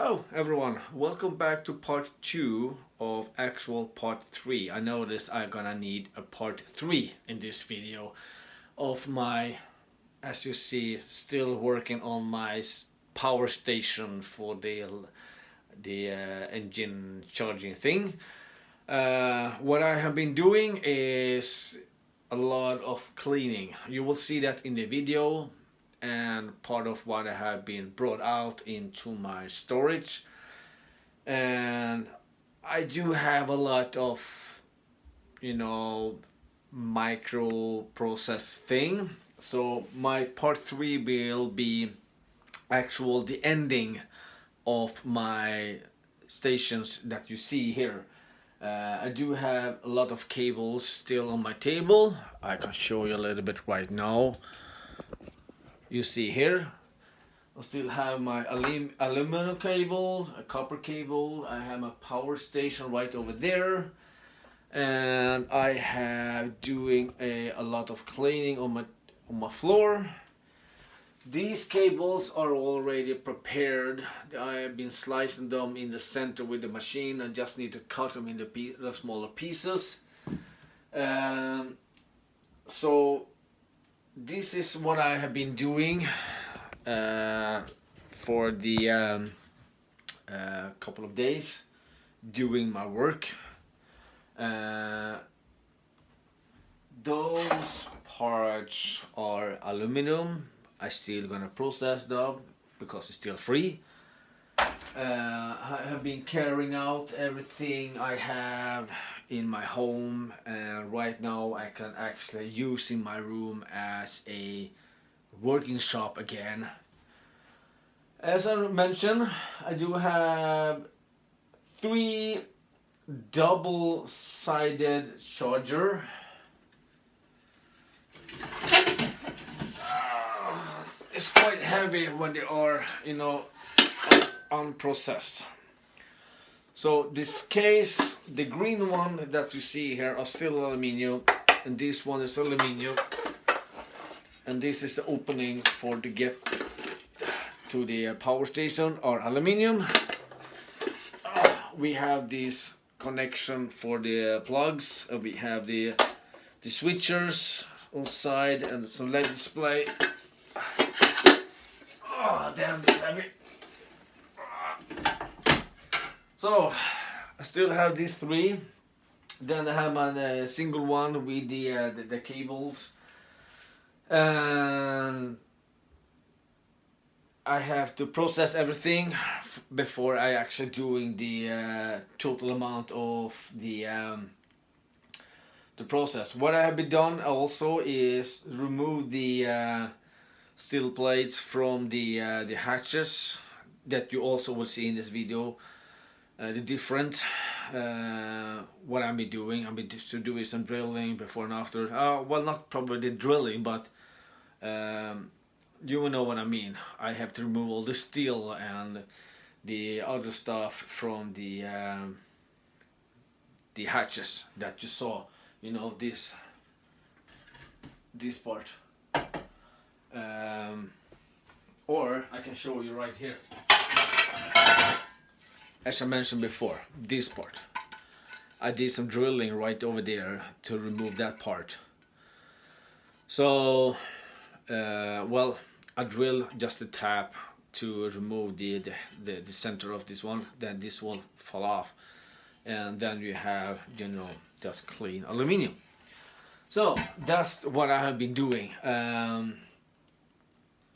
Hello everyone, welcome back to part 2 of actual part 3. I noticed I'm gonna need a part 3 in this video of my, as you see, still working on my power station for the engine charging thing. What I have been doing is a lot of cleaning. You will see that in the video, and part of what I have been brought out into my storage. And I do have a lot of, micro process thing. So my part 3 will be the ending of my stations that you see here. I do have a lot of cables still on my table. I can show you a little bit right now. You see here, I still have my aluminum cable, a copper cable. I have my power station right over there, and I have doing a lot of cleaning on my floor. These cables are already prepared. I have been slicing them in the center with the machine. I just need to cut them in the smaller pieces. So this is what I have been doing for the couple of days doing my work. Those parts are aluminum. I still gonna process them because it's still free. I have been carrying out everything I have in my home, and right now I can actually use in my room as a working shop again. As I mentioned, I do have 3 double-sided charger. It's quite heavy when they are, unprocessed. So this case, the green one that you see here are still aluminium, and this one is aluminium, and this is the opening for to get to the power station are aluminium. We have this connection for the plugs, we have the switchers on side, and some LED display. Oh damn, this heavy. So I still have these 3. Then I have my single one with the cables, and I have to process everything before I actually doing the total amount of the process. What I have been done also is remove the steel plates from the hatches that you also will see in this video. The different what I'll be doing. I'll be to do some drilling before and after. Well, not probably the drilling, but you will know what I mean. I have to remove all the steel and the other stuff from the hatches that you saw. This part. Or I can show you right here. As I mentioned before, this part. I did some drilling right over there to remove that part. So, well, I drill just a tap to remove the center of this one. Then this one fall off, and then you have just clean aluminium. So that's what I have been doing.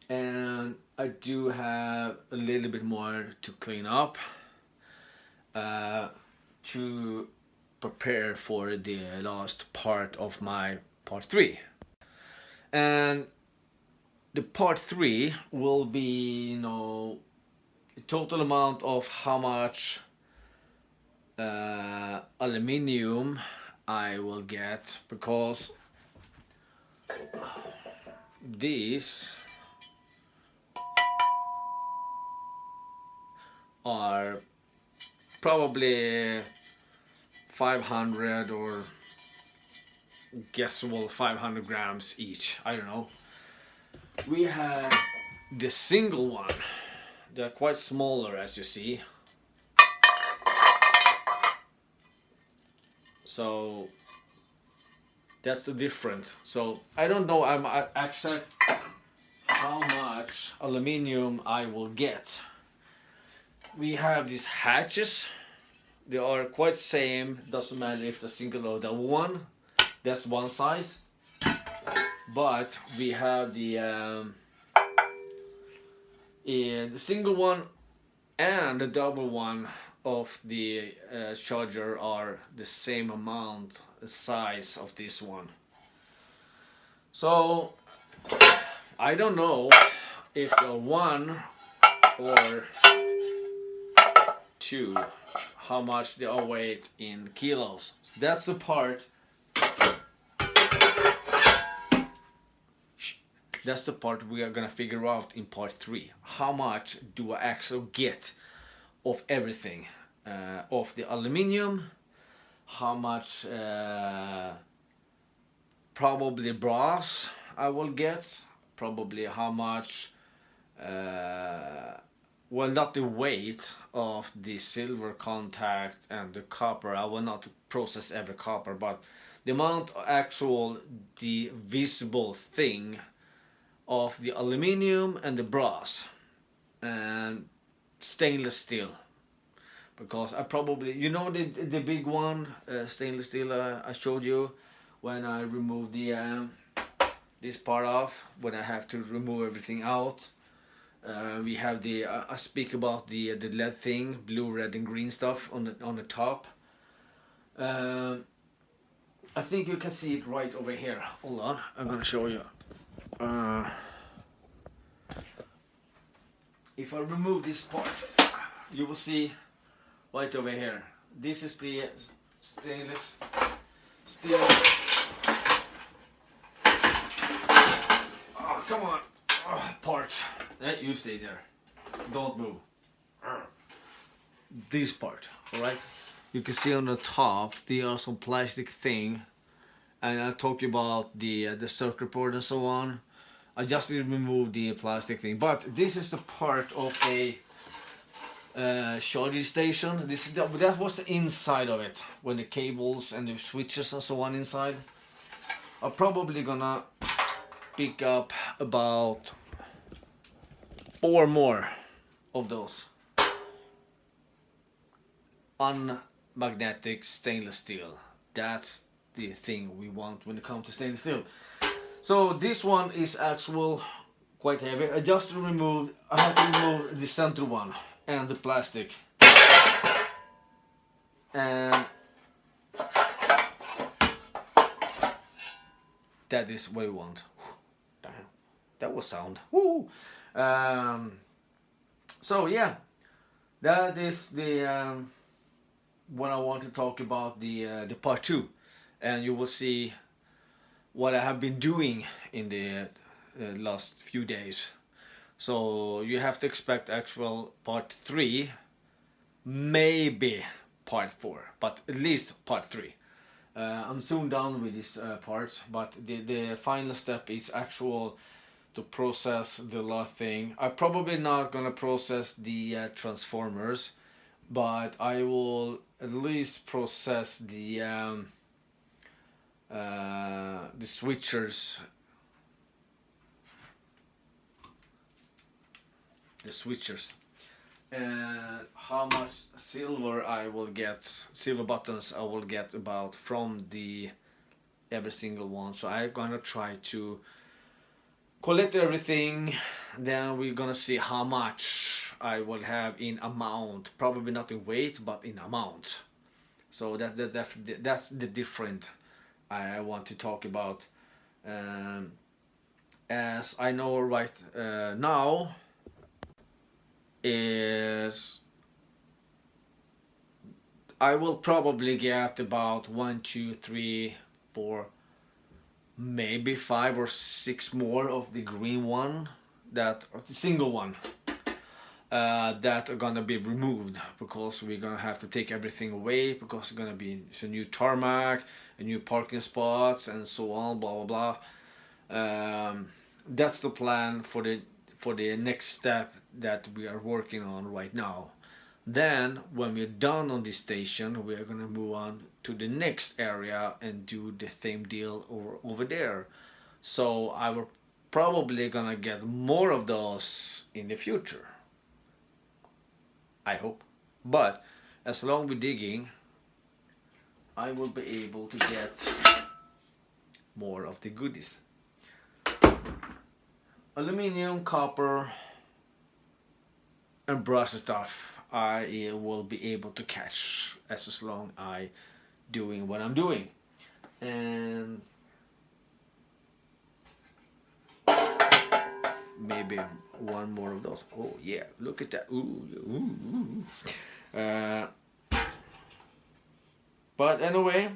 And I do have a little bit more to clean up to prepare for the last part of my part 3. And the part 3 will be, the total amount of how much aluminium I will get, because these are probably 500 or guessable 500 grams each. I don't know. We have the single one they're quite smaller, as you see. So that's the difference. So I don't know exact how much aluminium I will get. We have these hatches. They are quite same. Doesn't matter if the single or double one. That's one size. But we have the single one and the double one of the charger are the same amount size of this one. So I don't know if the one or two how much they are weighed in kilos. So that's the part. That's the part we are gonna figure out in part 3. How much do I actually get of everything? Of the aluminium, how much probably brass I will get, probably how much, well, not the weight of the silver contact and the copper. I will not process every copper, but the amount of actual, the visible thing of the aluminium and the brass and stainless steel, because I probably, you know, the big one, stainless steel I showed you when I removed the this part off, when I have to remove everything out. We have the I speak about the LED thing, blue, red and green stuff on the top. I think you can see it right over here. Hold on, I'm gonna show you. If I remove this part, you will see right over here. This is the stainless steel. Oh, come on. Part. You stay there. Don't move. This part, alright? You can see on the top there are some plastic thing, and I'll talk about the circuit board and so on. I just removed the plastic thing, but this is the part of a charging station. That was the inside of it, when the cables and the switches and so on inside. I'm probably gonna pick up about 4 more of those unmagnetic stainless steel. That's the thing we want when it comes to stainless steel. So this one is actual quite heavy. I have to remove the center one and the plastic, and that is what we want. Damn, that was sound. Woo! So yeah, that is the what I want to talk about, the part 2, and you will see what I have been doing in the last few days. So you have to expect actual part 3, maybe part 4, but at least part 3. I'm soon done with this part, but the final step is actual to process the last thing. I'm probably not gonna process the transformers, but I will at least process the switchers. And how much silver I will get, silver buttons I will get about from the every single one. So I'm gonna try to collect everything, then we're gonna see how much I will have in amount, probably not in weight but in amount. So that's the different I want to talk about. As I know right now is I will probably get about 1, 2, 3, 4, maybe 5 or 6 more of the green one, that or the single one, that are gonna be removed, because we're gonna have to take everything away, because it's gonna be some new tarmac and new parking spots and so on, blah blah blah. That's the plan for for the next step that we are working on right now. Then when we're done on this station, we're gonna move on to the next area and do the same deal over there. So I will probably gonna get more of those in the future, I hope. But as long as we're digging, I will be able to get more of the goodies. Aluminium, copper, and brass stuff I will be able to catch as long I doing what I'm doing. And maybe one more of those. Oh yeah, look at that. Ooh. But anyway,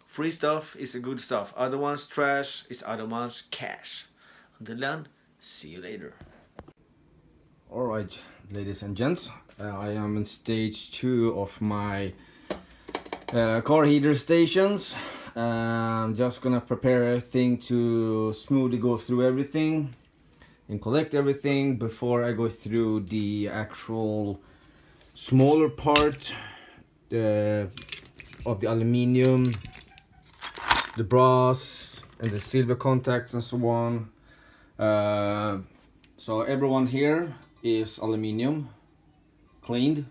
free stuff is a good stuff. Other ones trash is other ones cash. Until then, see you later. Alright, ladies and gents, I am in stage 2 of my car heater stations. I'm just gonna prepare everything to smoothly go through everything and collect everything before I go through the actual smaller part of the aluminium, the brass and the silver contacts and so on. So everyone here is aluminium, cleaned.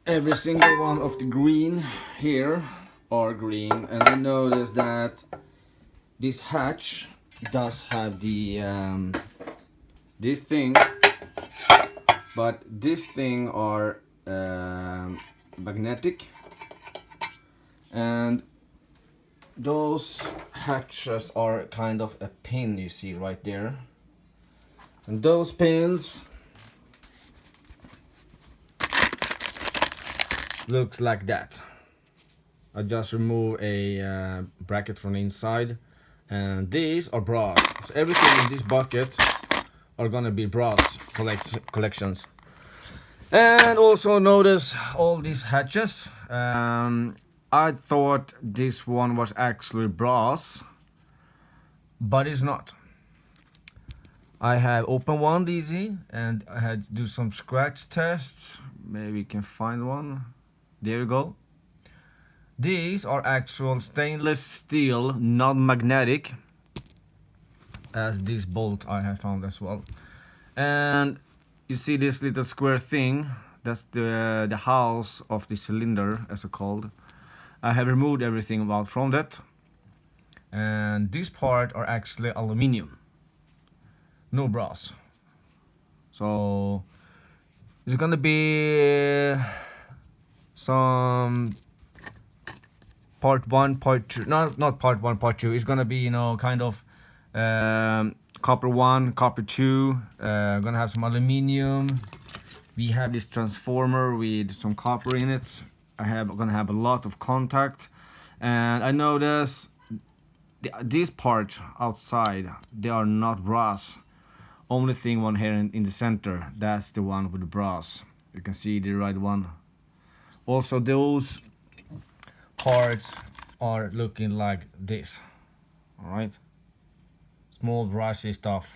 Every single one of the green here are green, and I noticed that this hatch does have the this thing, but this thing are magnetic, and those hatches are kind of a pin, you see right there. And those pins looks like that. I just remove a bracket from the inside, and these are brass. So everything in this bucket are gonna be brass collections. And also notice all these hatches. I thought this one was actually brass, but it's not. I have opened one easy and I had to do some scratch tests. Maybe you can find one. There you go. These are actual stainless steel, not magnetic, as this bolt I have found as well. And you see this little square thing, that's the house of the cylinder, as it's called. I have removed everything out from that, and this part are actually aluminium, no brass. So it's gonna be some part 1, part 2, not part 1, part 2. It's gonna be, you know, kind of copper 1, copper 2. Gonna have some aluminium. We have this transformer with some copper in it. Gonna have a lot of contact, and I notice this part outside, they are not brass. Only thing one here in the center, that's the one with the brass. You can see the right one. Also those parts are looking like this. All right, small brassy stuff.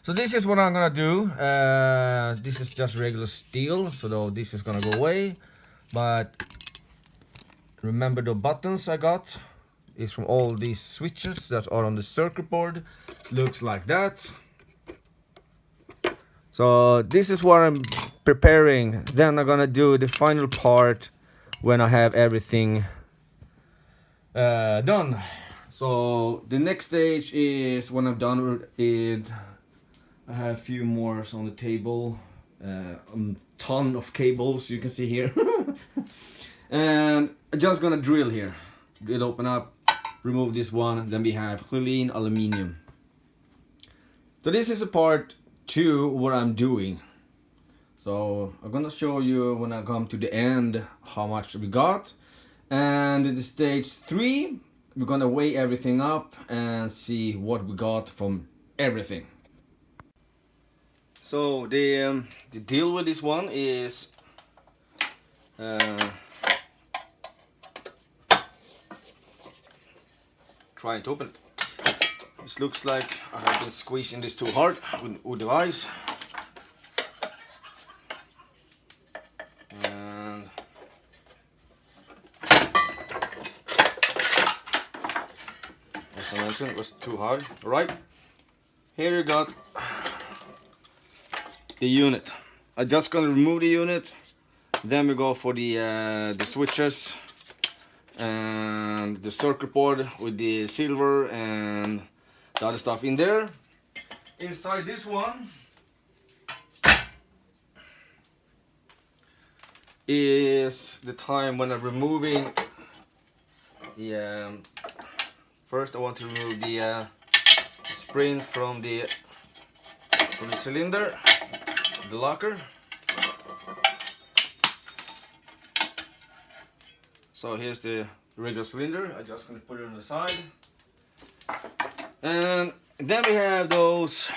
So this is what I'm gonna do. This is just regular steel, so though this is gonna go away. But remember the buttons I got is from all these switches that are on the circuit board. Looks like that. So this is what I'm preparing. Then I'm gonna do the final part when I have everything done. So the next stage is when I'm done with it. I have a few more on the table. A ton of cables you can see here. And I'm just gonna drill here. Drill open up, remove this one, then we have clean aluminium. So this is a part 2 what I'm doing. So I'm gonna show you when I come to the end how much we got. And in the stage 3 we're gonna weigh everything up and see what we got from everything. So the deal with this one is trying to open it. This looks like I have been squeezing this too hard with the vise. And as I mentioned, it was too hard. Right, here you got the unit. I'm just gonna remove the unit, then we go for the switches and the circuit board with the silver and the other stuff in there. Inside this one is the time when I'm removing the first I want to remove the spring from the cylinder, the locker. So here's the regular cylinder. I'm just going to put it on the side. And then we have those,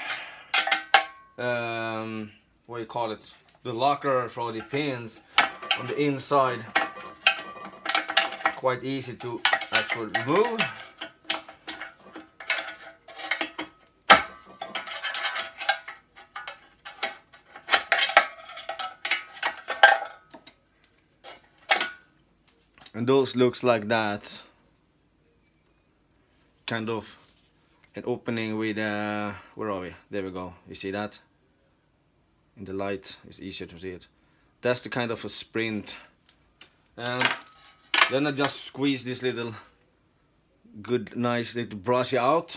what do you call it? The locker for the pins on the inside. Quite easy to actually remove. And those looks like that. Kind of an opening with where are we? There we go. You see that? In the light, it's easier to see it. That's the kind of a sprint. And then I just squeeze this little good, nice little brush out.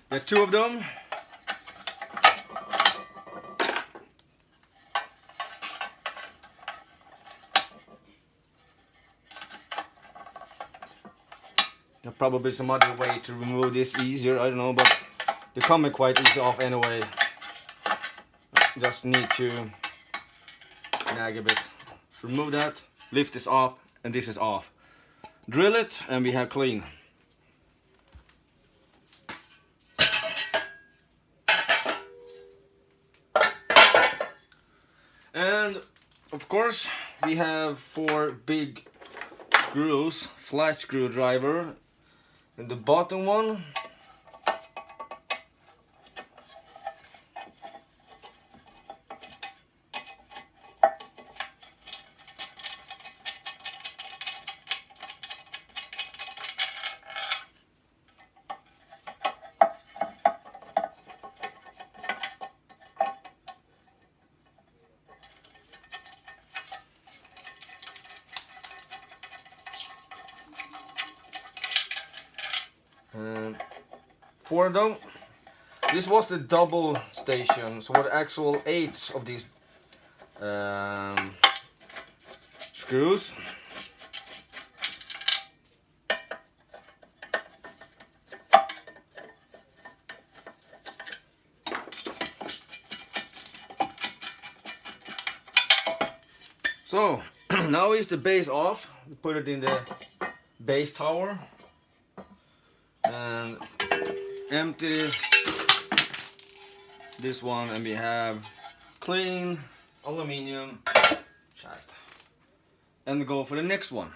There are two of them. There's probably some other way to remove this easier, I don't know, but they come quite easy off anyway. Just need to nag a bit. Remove that, lift this off, and this is off. Drill it, and we have clean. And of course, we have 4 big screws, flat screwdriver. And the bottom one, and 4 of them. This was the double station, so what actual 8 of these screws. So now is the base off. We put it in the base tower and empty this one, and we have clean aluminium shaft. And go for the next one.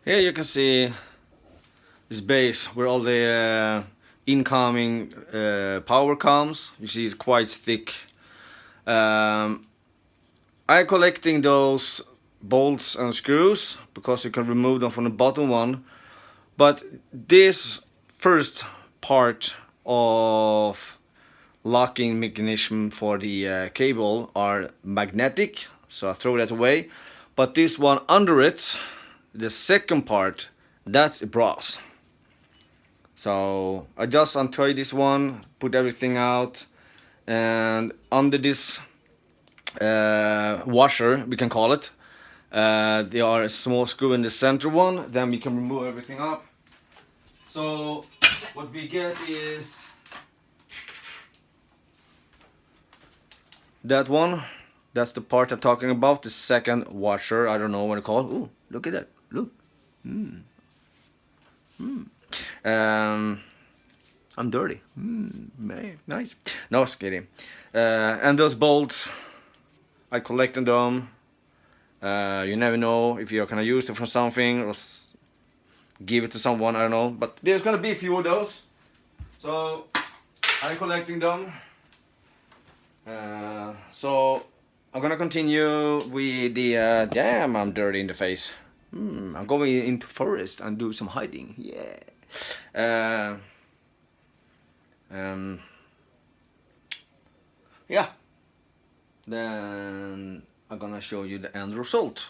Here you can see this base where all the incoming power comes. You see it's quite thick. I'm collecting those bolts and screws because you can remove them from the bottom one. But this first part of locking mechanism for the cable are magnetic, so I throw that away. But this one under it, the second part, that's brass. So I just untie this one, put everything out, and under this washer, we can call it, there are a small screw in the center one. Then we can remove everything up. So what we get is that one. That's the part I'm talking about, the second washer. I don't know what to call it. Ooh, look at that. Look. I'm dirty. Nice. No, just kidding. And those bolts, I collected them. You never know if you're gonna use it for something, or give it to someone, I don't know, but there's gonna be a few of those, so I'm collecting them. So I'm gonna continue with the damn, I'm dirty in the face. I'm going into forest and do some hiding. Yeah. Yeah. Then I'm gonna show you the end result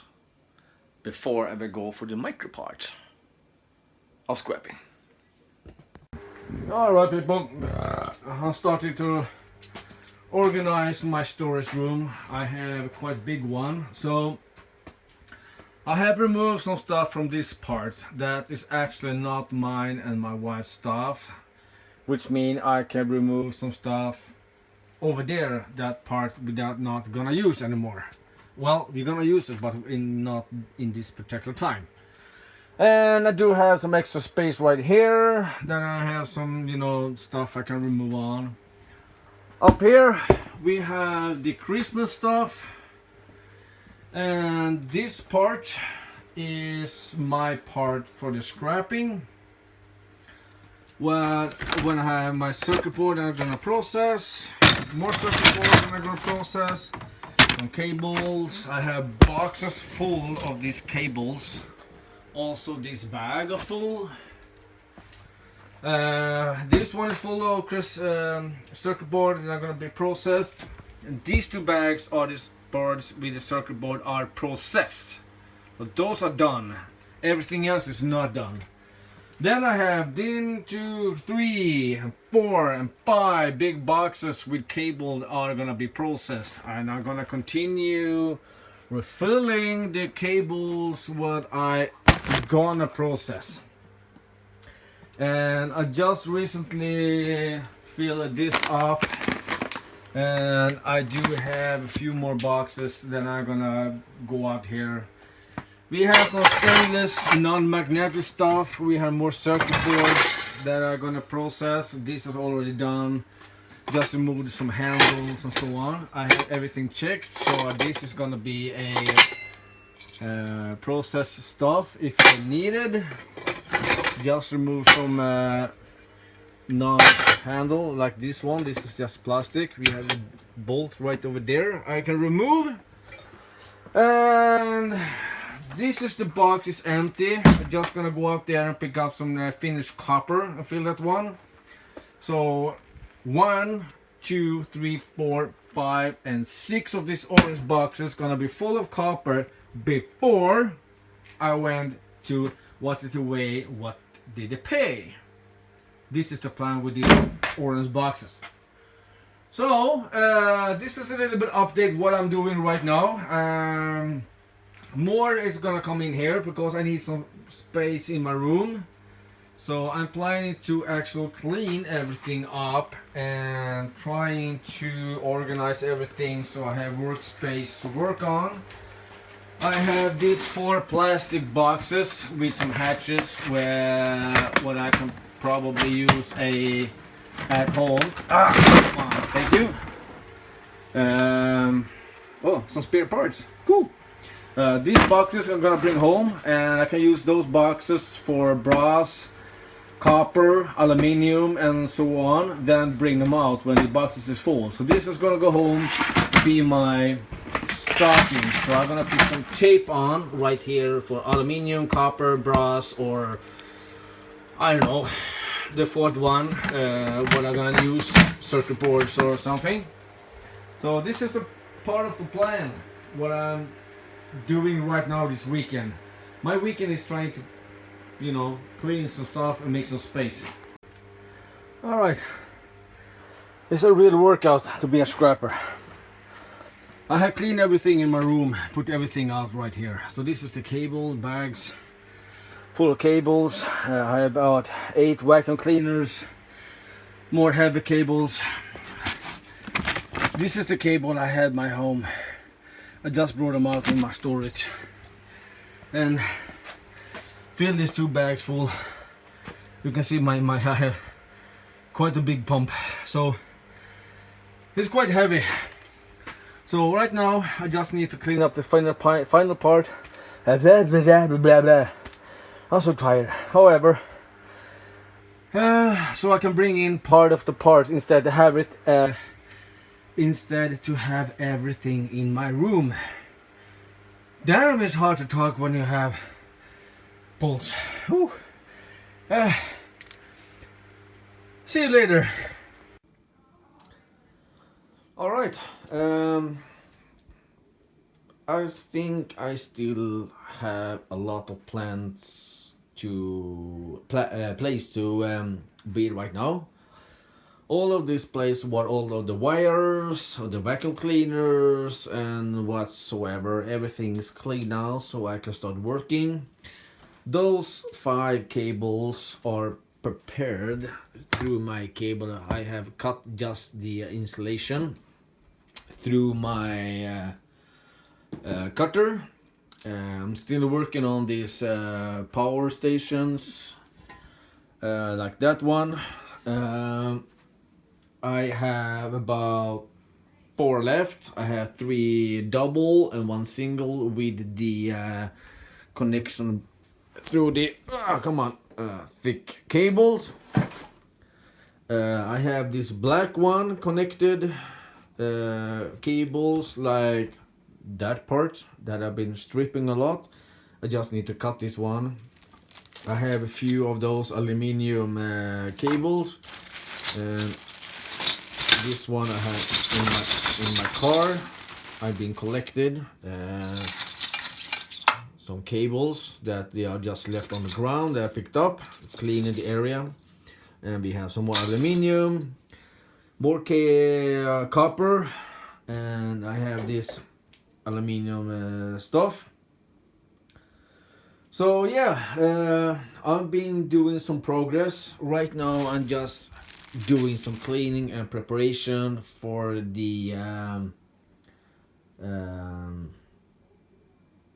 before I will go for the micro part of scrapping. Alright people, I'm starting to organize my storage room. I have a quite big one, so I have removed some stuff from this part that is actually not mine and my wife's stuff, which means I can remove some stuff over there, that part without not gonna use anymore. Well, we're gonna use it, but not in this particular time. And I do have some extra space right here. Then I have some, you know, stuff I can remove on. Up here we have the Christmas stuff. And this part is my part for the scrapping. Well, when I have my circuit board I'm gonna process, more circuit board I'm gonna process, some cables. I have boxes full of these cables. Also this bag is full. This one is full of circuit board and are gonna be processed. And these two bags are these boards with the circuit board are processed, but those are done. Everything else is not done. Then I have 1, 2, 3, 4 and 5 big boxes with cable are gonna be processed, and I'm gonna continue refilling the cables what I gonna process. And I just recently filled this up. And I do have a few more boxes that I'm gonna go out here. We have some stainless non-magnetic stuff. We have more circuit boards that are gonna process. This is already done. Just removed some handles and so on. I have everything checked, so this is gonna be a process stuff if needed. Just remove some non-handle like this one. This is just plastic. We have a bolt right over there I can remove, and this is the box is empty. I'm just gonna go out there and pick up some finished copper and fill that one. So 1, 2, 3, 4, 5 and 6 of these orange boxes gonna be full of copper before I went to what is the way, what did they pay. This is the plan with the orange boxes. So this is a little bit update what I'm doing right now. More is gonna come in here because I need some space in my room. So I'm planning to actually clean everything up and trying to organize everything so I have workspace to work on. I have these 4 plastic boxes with some hatches where what I can probably use at home. Come on, thank you. Oh, some spare parts. Cool. These boxes I'm gonna bring home, and I can use those boxes for brass, copper, aluminium, and so on. Then bring them out when the boxes is full. So this is gonna go home to be my stocking. So I'm gonna put some tape on right here for aluminium, copper, brass, or I don't know, the 4th one, what I'm gonna use, circuit boards or something. So this is a part of the plan, what I'm doing right now this weekend. My weekend is trying to, you know, clean some stuff and make some space. Alright, it's a real workout to be a scrapper. I have cleaned everything in my room, put everything out right here. So this is the cable bags, full of cables. I have about 8 vacuum cleaners, more heavy cables. This is the cable I had in my home. I just brought them out in my storage and filled these 2 bags full. You can see my I have quite a big pump, so it's quite heavy. So right now I just need to clean up the final part. Blah, blah, blah, blah, blah. I'm so tired. However, so I can bring in part of the parts instead to have it instead to have everything in my room. Damn, it's hard to talk when you have bolts. See you later. All right. I think I still have a lot of plans to place to build right now. All of this place, what all of the wires, the vacuum cleaners, and whatsoever, everything is clean now, so I can start working. Those 5 cables are prepared through my cable. I have cut just the insulation through my cutter. I'm still working on these power stations like that one. I have about 4 left. I have 3 double and 1 single with the connection through the thick cables. I have this black one connected cables like that part that I've been stripping a lot. I just need to cut this one. I have a few of those aluminium cables, and this one I have in my car. I've been collected some cables that they are just left on the ground that I picked up, cleaning the area. And we have some more aluminium, more copper, and I have this aluminium stuff. So yeah, I've been doing some progress. Right now I'm just doing some cleaning and preparation for the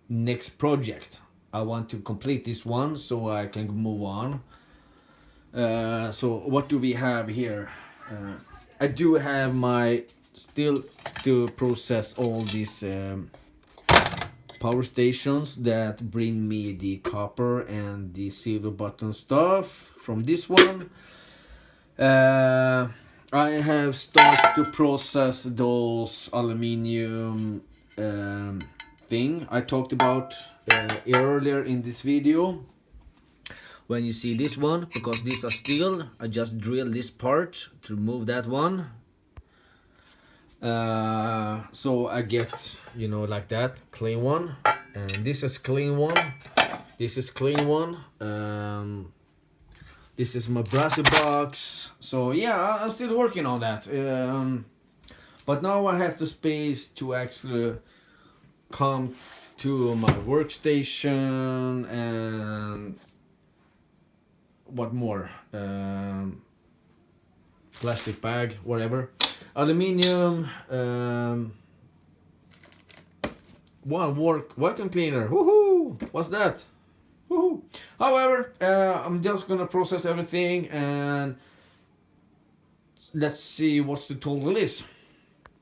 next project. I want to complete this one so I can move on. So what do we have here? I do have my still to process all these power stations that bring me the copper and the silver button stuff from this one. I have started to process those aluminium thing I talked about earlier in this video. When you see this one, because these are steel, I just drill this part to remove that one. So I get, you know, like that, clean one. And this is clean one. This is clean one. This is my brassy box. So yeah, I'm still working on that. But now I have the space to actually come to my workstation and what more? Plastic bag, whatever. Aluminium. One vacuum cleaner. Woohoo! What's that? Woohoo! However, I'm just gonna process everything and let's see what's the total is.